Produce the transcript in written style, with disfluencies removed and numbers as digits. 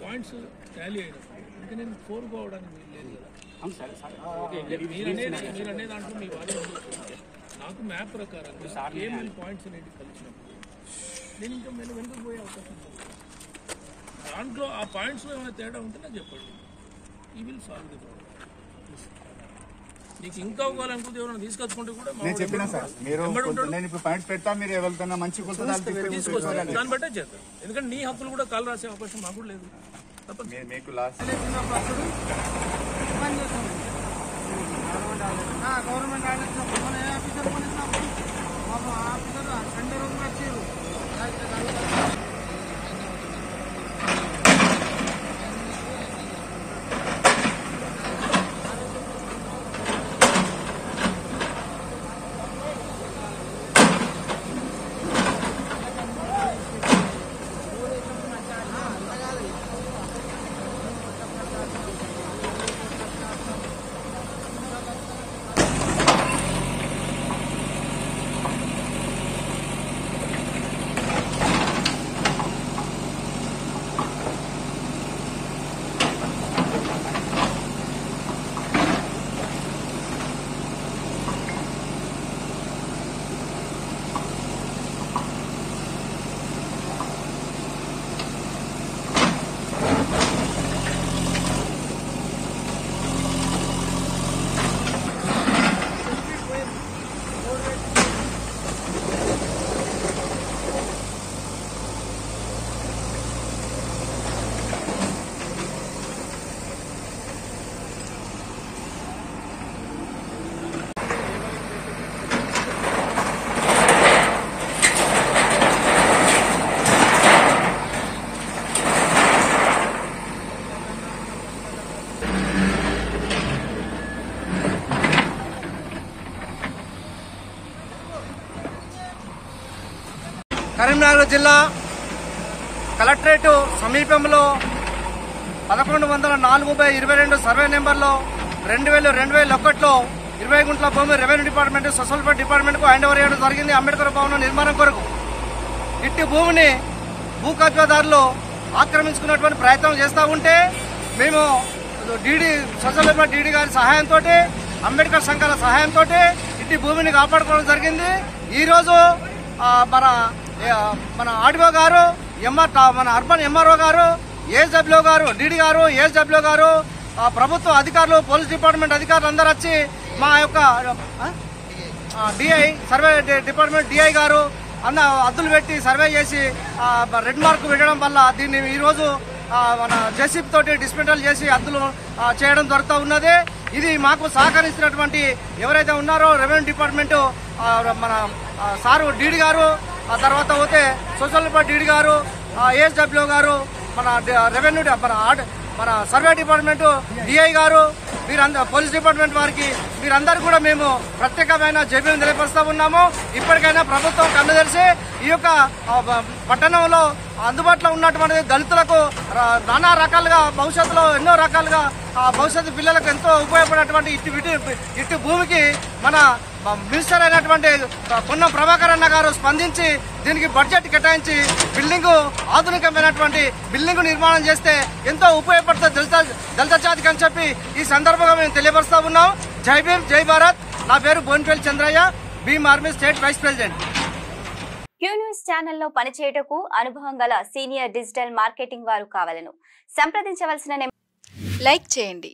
Points Tally అయినప్పుడు ఇంకా నేను కోరుకోవడానికి వీలు లేదు కదా. మీరు అనే దాంట్లో మీ వాదన నాకు మ్యాప్ ప్రకారంగా కేఎంఎల్ పాయింట్స్ అనేవి కలిసినప్పుడు నేను ఇంకా వెనుకకు పోయే అవకాశం ఉంది. దాంట్లో ఆ పాయింట్స్లో ఏమైనా తేడా ఉంటే నాకు చెప్పండి. ఈ విల్ సాల్వ్ ది ప్రాబ్లం. నీకు ఇంకా అవ్వాలనుకుంటే ఎవరైనా తీసుకొచ్చుకుంటే కూడా నేను చెప్పినా సార్ మీరు నేను ఇప్పుడు పాయింట్స్ పెడతా మీరు ఎవరికైనా మంచి తీసుకొస్తాను దాన్ని బట్టే చేద్దాం. ఎందుకంటే నీ హక్కులు కూడా కాల్ రాసే అవకాశం మాకు లేదు. మీకు లాస్ట్ గవర్నమెంట్ ఆఫీసర్ సండే రోజు వచ్చారు. కరీంనగర్ జిల్లా కలెక్టరేట్ సమీపంలో 1104/22 సర్వే నెంబర్లో 2001లో 20 గుంట్ల భూమి రెవెన్యూ డిపార్ట్మెంట్ సోషల్ డిపార్ట్మెంట్కు హ్యాండ్ ఓవర్ చేయడం జరిగింది అంబేద్కర్ భవనం నిర్మాణం కొరకు. ఇట్టి భూమిని భూ కబ్జాదారులు ఆక్రమించుకున్నటువంటి ప్రయత్నం చేస్తూ ఉంటే మేము సోషల్ డీడీ గారి సహాయంతో అంబేద్కర్ సంఘాల సహాయంతో ఇట్టి భూమిని కాపాడుకోవడం జరిగింది. ఈరోజు మన ఆర్డీఓ గారు మన అర్బన్ ఎంఆర్ఓ గారు ఏఎస్డబ్ల్యూ గారు డీడీ గారు ఏఎస్డబ్ల్యూ గారు ప్రభుత్వ అధికారులు పోలీస్ డిపార్ట్మెంట్ అధికారులు అందరూ వచ్చి మా యొక్క డిఐ సర్వే డిపార్ట్మెంట్ డిఐ గారు అన్న అద్దులు పెట్టి సర్వే చేసి రెడ్ మార్క్ పెట్టడం వల్ల దీన్ని ఈరోజు మన జేసీబీ తోటి డిస్మెంటల్ చేసి అద్దులు చేయడం జరుగుతూ ఉన్నది. ఇది మాకు సహకరిస్తున్నటువంటి ఎవరైతే ఉన్నారో రెవెన్యూ డిపార్ట్మెంట్ మన సారు డీడీ గారు, ఆ తర్వాత పోతే సోషల్ డీడీ గారు, ఏఎస్డబ్ల్యూ గారు, మన రెవెన్యూ మన సర్వే డిపార్ట్మెంట్ డిఐ గారు, వీరందరూ పోలీస్ డిపార్ట్మెంట్ వారికి వీరందరూ కూడా మేము ప్రత్యేకమైన జైబీలు తెలియపరుస్తూ ఉన్నాము. ఇప్పటికైనా ప్రభుత్వం కన్ను తెరిచి ఈ యొక్క పట్టణంలో అందుబాటులో ఉన్నటువంటి దళితులకు నానా రకాలుగా భవిష్యత్తులో ఎన్నో రకాలుగా భవిష్యత్తు పిల్లలకు ఎంతో ఉపయోగపడేటువంటి ఇటు భూమికి మన మినిస్టర్ అయినటువంటి పొన్నం ప్రభాకర్ అన్న గారు స్పందించి దీనికి బడ్జెట్ కేటాయించి ఆధునికమైనటువంటి బిల్డింగ్ నిర్మాణం చేస్తే ఎంతో ఉపయోగపడుతుంది దళిత జాతికి అని చెప్పి ఈ సందర్భంగా మేము తెలియపరుస్తా ఉన్నాం. జై భీమ్, జై భారత్. నా పేరు Bonpalli Chandraiah, Bhim army state vice president. Q news ఛానల్లో పనిచేయటకు అనుభవం గల సీనియర్ డిజిటల్ మార్కెటింగ్ వారు కావాలను సంప్రదించవలసిన లైక్ చేయండి.